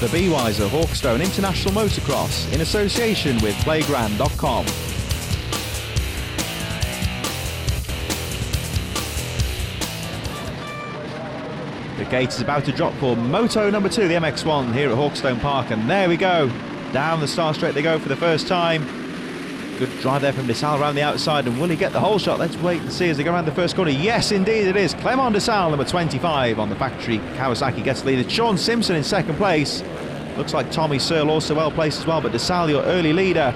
The BYs of Hawkstone International Motocross in association with Playground.com. The gate is about to drop for Moto number 2, the MX1 here at Hawkstone Park, and there we go. Down the star straight they go for the first time. Good drive there from Desal around the outside, and will he get the whole shot? Let's wait and see as they go around the first corner. Yes, indeed it is. Clement Desal, number 25 on the factory Kawasaki, gets the lead. It's Sean Simpson in second place. Looks like Tommy Searle also well placed as well, but Desal, your early leader.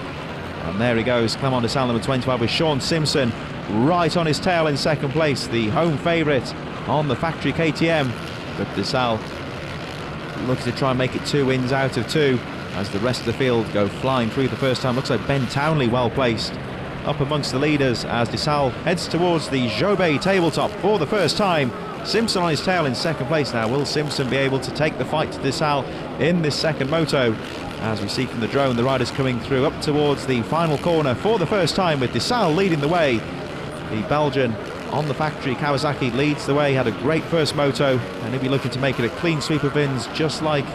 And there he goes, Clement Desal, number 25, with Sean Simpson right on his tail in second place, the home favourite on the factory KTM. But Desal looks to try and make it 2 wins out of 2 as the rest of the field go flying through the first time. Looks like Ben Townley well placed up amongst the leaders as Desal heads towards the Jobé tabletop for the first time. Simpson on his tail in second place now. Will Simpson be able to take the fight to Desal in this second moto? As we see from the drone, the riders coming through up towards the final corner for the first time, with Desal leading the way. The Belgian on the factory Kawasaki leads the way, had a great first moto, and he'll be looking to make it a clean sweep of wins just like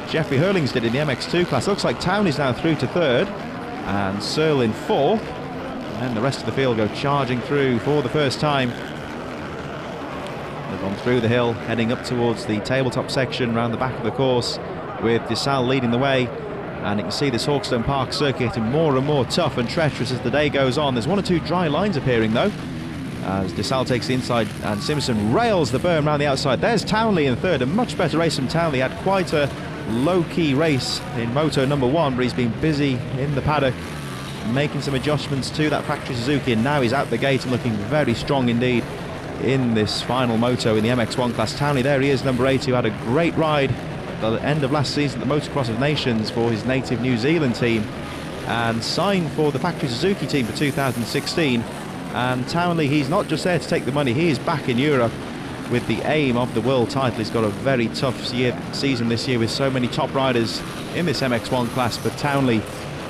Jeffrey Hurlings did in the MX2 class. Looks like Townley's now through to third and Searle in fourth, and the rest of the field go charging through for the first time. They've gone through the hill heading up towards the tabletop section around the back of the course, with Desal leading the way. And you can see this Hawkstone Park circuit getting more and more tough and treacherous as the day goes on. There's 1 or 2 dry lines appearing though, as Desal takes the inside and Simpson rails the berm around the outside. There's Townley in third, a much better race from Townley. Had quite a low-key race in Moto number 1, but he's been busy in the paddock making some adjustments to that factory Suzuki, and now he's out the gate and looking very strong indeed in this final moto in the MX1 class. Townley, there he is, number 8, who had a great ride at the end of last season at the Motocross of Nations for his native New Zealand team and signed for the factory Suzuki team for 2016. And Townley, he's not just there to take the money, he is back in Europe with the aim of the world title. He's got a very tough season this year with so many top riders in this MX1 class, but Townley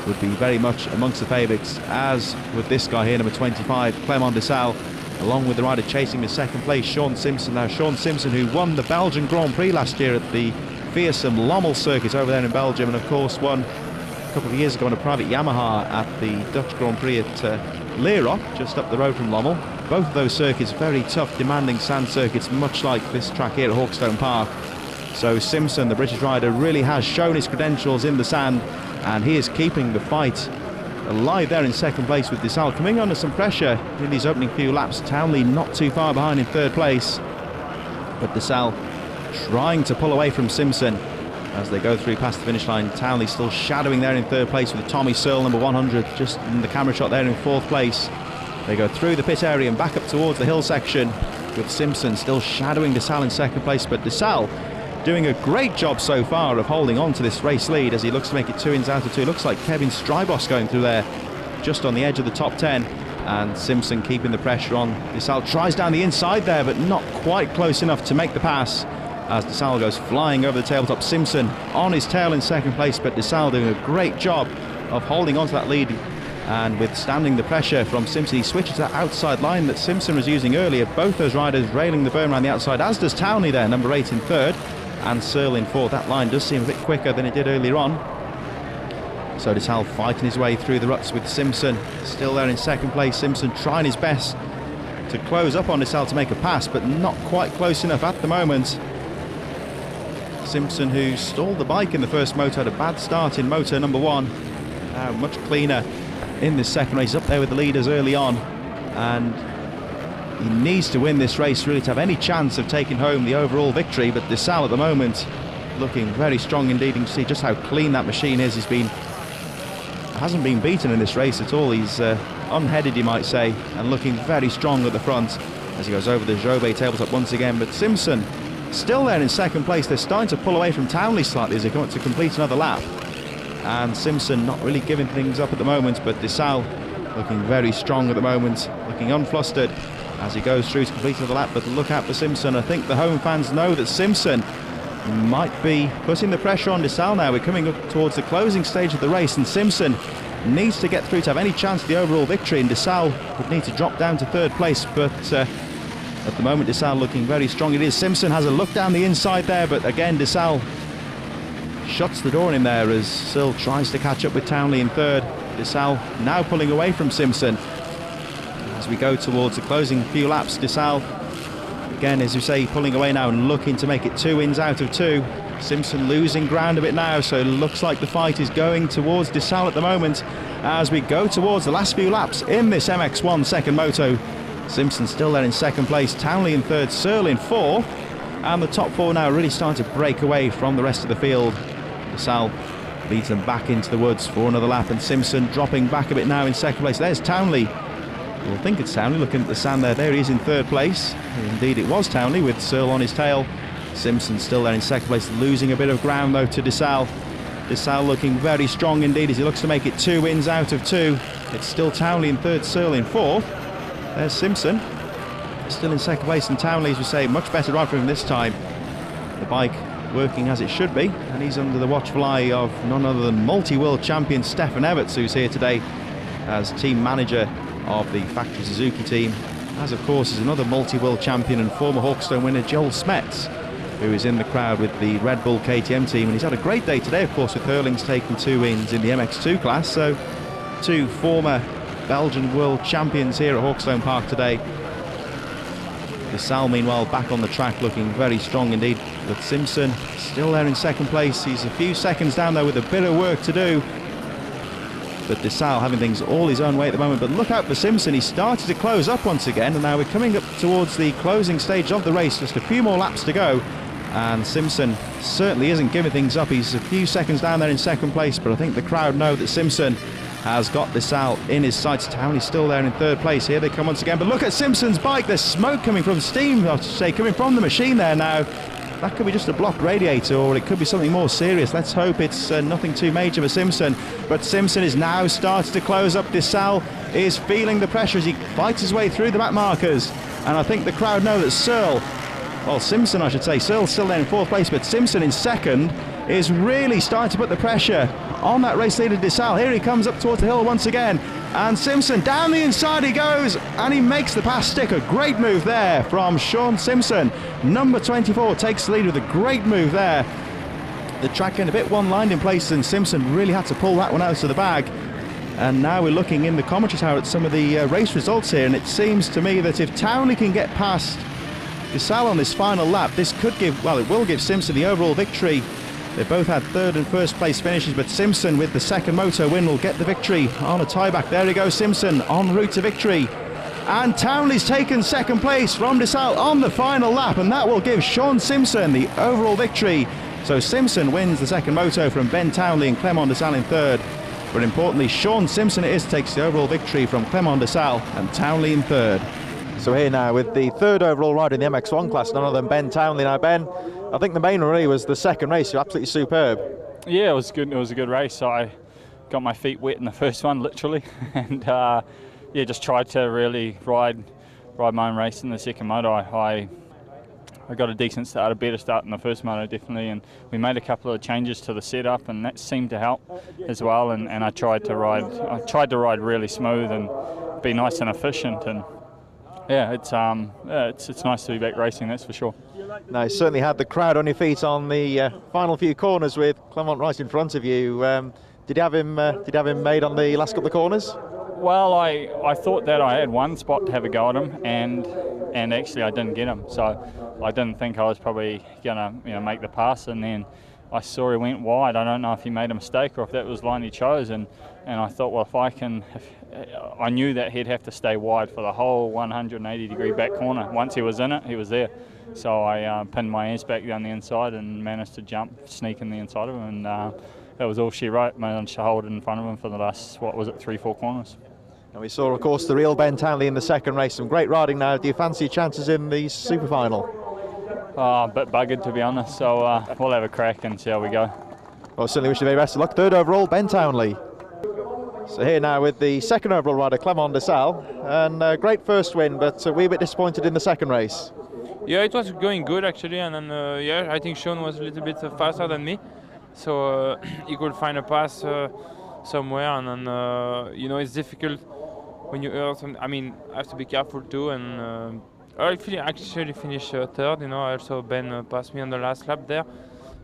would be very much amongst the favourites, as with this guy here, number 25, Clement Desal, along with the rider chasing the second place, Sean Simpson. Now Sean Simpson, who won the Belgian Grand Prix last year at the fearsome Lommel circuit over there in Belgium, and of course won a couple of years ago on a private Yamaha at the Dutch Grand Prix at Leerop, just up the road from Lommel. Both of those circuits very tough, demanding sand circuits, much like this track here at Hawkstone Park. So Simpson, the British rider, really has shown his credentials in the sand, and he is keeping the fight alive there in second place, with Desal coming under some pressure in these opening few laps. Townley not too far behind in third place, but Desal trying to pull away from Simpson as they go through past the finish line. Townley still shadowing there in third place, with Tommy Searle, number 100, just in the camera shot there in fourth place. They go through the pit area and back up towards the hill section, with Simpson still shadowing Desal in second place, but Desal doing a great job so far of holding on to this race lead as he looks to make it 2 wins out of 2. Looks like Kevin Strybos going through there just on the edge of the top 10, and Simpson keeping the pressure on. Desal tries down the inside there, but not quite close enough to make the pass as Desal goes flying over the tabletop. Simpson on his tail in second place, but Desal doing a great job of holding on to that lead and withstanding the pressure from Simpson. He switches to that outside line that Simpson was using earlier. Both those riders railing the berm around the outside, as does Townley there, number 8 in third, and Searle in fourth. That line does seem a bit quicker than it did earlier on. So Desal fighting his way through the ruts with Simpson still there in second place. Simpson trying his best to close up on Desal to make a pass, but not quite close enough at the moment. Simpson, who stalled the bike in the first moto, had a bad start in moto number 1. Much cleaner in this second race, up there with the leaders early on, and he needs to win this race really to have any chance of taking home the overall victory. But Desal at the moment looking very strong indeed. You can see just how clean that machine is. Hasn't been beaten in this race at all. He's unheaded, you might say, and looking very strong at the front as he goes over the Jobé tabletop once again. But Simpson still there in second place. They're starting to pull away from Townley slightly as they come up to complete another lap, and Simpson not really giving things up at the moment, but Desal looking very strong at the moment, looking unflustered as he goes through to complete another lap. But look out for Simpson. I think the home fans know that Simpson might be putting the pressure on Desal now. We're coming up towards the closing stage of the race, and Simpson needs to get through to have any chance of the overall victory, and Desal would need to drop down to third place. But at the moment Desal looking very strong. It is Simpson has a look down the inside there, but again Desal shuts the door on him there as Searle tries to catch up with Townley in third. DeSalle now pulling away from Simpson. As we go towards the closing few laps, DeSalle, again, as you say, pulling away now and looking to make it 2 wins out of 2. Simpson losing ground a bit now, so it looks like the fight is going towards DeSalle at the moment as we go towards the last few laps in this MX1 second moto. Simpson still there in second place, Townley in third, Searle in fourth, and the top 4 now really starting to break away from the rest of the field. DeSalle leads them back into the woods for another lap, and Simpson dropping back a bit now in second place. There's Townley. You'll think it's Townley looking at the sand there. There he is in third place. Indeed it was Townley with Searle on his tail. Simpson still there in second place, losing a bit of ground though to DeSalle. DeSalle looking very strong indeed as he looks to make it 2 wins out of 2. It's still Townley in third, Searle in fourth. There's Simpson still in second place, and Townley, as we say, much better ride for him this time. The bike working as it should be, and he's under the watchful eye of none other than multi-world champion Stefan Everts, who's here today as team manager of the factory Suzuki team, as of course is another multi-world champion and former Hawkstone winner Joel Smets, who is in the crowd with the Red Bull KTM team, and he's had a great day today, of course, with Hurlings taking 2 wins in the MX2 class. So 2 former Belgian world champions here at Hawkstone Park today. DeSalle meanwhile back on the track looking very strong indeed, but Simpson still there in second place. He's a few seconds down there with a bit of work to do, but DeSalle having things all his own way at the moment. But look out for Simpson, he started to close up once again, and now we're coming up towards the closing stage of the race, just a few more laps to go, and Simpson certainly isn't giving things up. He's a few seconds down there in second place, but I think the crowd know that Simpson has got DeSalle in his sights. Townley's still there in third place. Here they come once again, but look at Simpson's bike. There's smoke coming from steam, I should say, coming from the machine there now. That could be just a blocked radiator, or it could be something more serious. Let's hope it's nothing too major for Simpson. But Simpson is now starting to close up. DeSalle is feeling the pressure as he fights his way through the back markers. And I think the crowd know that Simpson I should say, Searle's still there in fourth place, but Simpson in second is really starting to put the pressure on that race leader DeSalle. Here he comes up towards the hill once again, and Simpson down the inside he goes, and he makes the pass stick. A great move there from Sean Simpson. Number 24 takes the lead with a great move there. The track getting a bit one-lined in places, and Simpson really had to pull that one out of the bag. And now we're looking in the commentary tower at some of the race results here, and it seems to me that if Townley can get past DeSalle on this final lap, this could give, well, it will give Simpson the overall victory. They both had third and first place finishes, but Simpson with the second moto win will get the victory on a tieback. There he goes, Simpson en route to victory. And Townley's taken second place from DeSalle on the final lap, and that will give Sean Simpson the overall victory. So Simpson wins the second moto from Ben Townley and Clement DeSalle in third. But importantly, Sean Simpson takes the overall victory from Clement DeSalle and Townley in third. So here now with the third overall rider in the MX1 class, none other than Ben Townley. Now Ben, I think the main one really was the second race. You're absolutely superb. Yeah, it was good. It was a good race. I got my feet wet in the first one, literally, and yeah, just tried to really ride my own race in the second moto. I got a decent start, a better start in the first moto, definitely, and we made a couple of changes to the setup, and that seemed to help as well. And I tried to ride really smooth and be nice and efficient. And yeah, it's nice to be back racing, that's for sure. Now, you certainly had the crowd on your feet on the final few corners with Clement right in front of you. Did you have him made on the last couple of corners? Well, I thought that I had one spot to have a go at him, and actually I didn't get him. So I didn't think I was probably gonna make the pass, and then I saw he went wide. I don't know if he made a mistake or if that was the line he chose, and I thought, well, I knew that he'd have to stay wide for the whole 180-degree back corner. Once he was in it, he was there. So I pinned my ears back down the inside and managed to sneak in the inside of him, and that was all she wrote. Managed to hold it in front of him for the last, 3-4 corners. And we saw, of course, the real Ben Townley in the second race. Some great riding now. Do you fancy your chances in the super final? A bit buggered, to be honest, so we'll have a crack and see how we go. Well, certainly wish you the very best of luck. Third overall, Ben Townley. So here now with the second overall rider, Clement DeSalle, and a great first win, but we're a bit disappointed in the second race. Yeah, it was going good actually, and then yeah, I think Sean was a little bit faster than me, so he could find a pass somewhere, and then it's difficult when you earn. I mean, I have to be careful too, and I actually finished third. I also Ben passed me on the last lap there,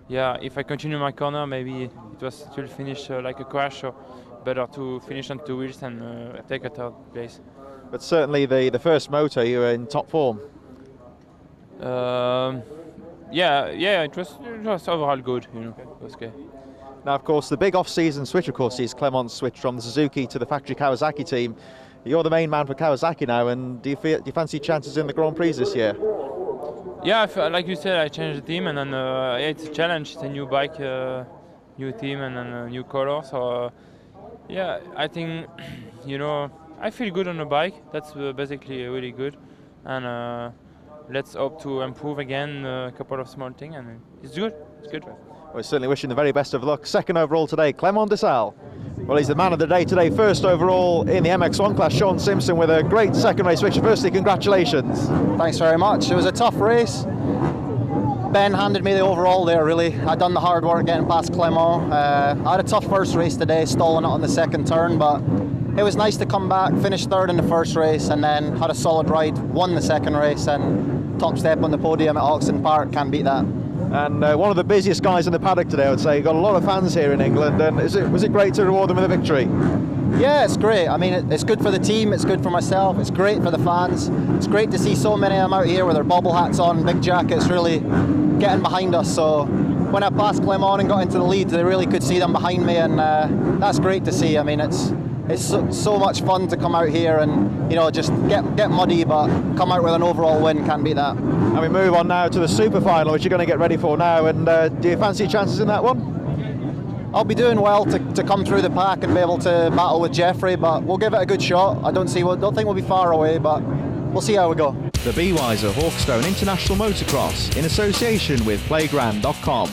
yeah, if I continue my corner, maybe it will finish like a crash. So better to finish on 2 wheels and take a third place. But certainly the first moto, you were in top form. Yeah, it was overall good. It was okay. Now, of course, the big off-season switch, of course, is Clement's switch from the Suzuki to the factory Kawasaki team. You're the main man for Kawasaki now, and do you fancy chances in the Grand Prix this year? Yeah, like you said, I changed the team, and then it's a challenge. It's a new bike, new team, and then a new color. So yeah, I think I feel good on the bike. That's basically really good, and let's hope to improve again a couple of small things, and it's good. It's good. We're certainly wishing the very best of luck. Second overall today, Clement Desal. Well, he's the man of the day today. First overall in the MX1 class, Sean Simpson with a great second race victory. Firstly, congratulations. Thanks very much. It was a tough race. Ben handed me the overall there, really. I'd done the hard work getting past Clement. I had a tough first race today, stalling it on the second turn, but it was nice to come back, finish third in the first race, and then had a solid ride, won the second race, and top step on the podium at Hawkstone Park. Can't beat that. And one of the busiest guys in the paddock today, I would say. You've got a lot of fans here in England, and was it great to reward them with a victory? Yeah, it's great. I mean, it's good for the team, it's good for myself, it's great for the fans. It's great to see so many of them out here with their bobble hats on, big jackets, really getting behind us. So when I passed Clement and got into the lead, they really could see them behind me, and that's great to see. I mean, it's so much fun to come out here and just get muddy, but come out with an overall win. Can't beat that. And we move on now to the super final, which you're going to get ready for now. And do you fancy your chances in that one? I'll be doing well to come through the pack and be able to battle with Jeffrey, but we'll give it a good shot. I don't think we'll be far away, but we'll see how we go. The Be Wiser Hawkstone International Motocross in association with Playground.com.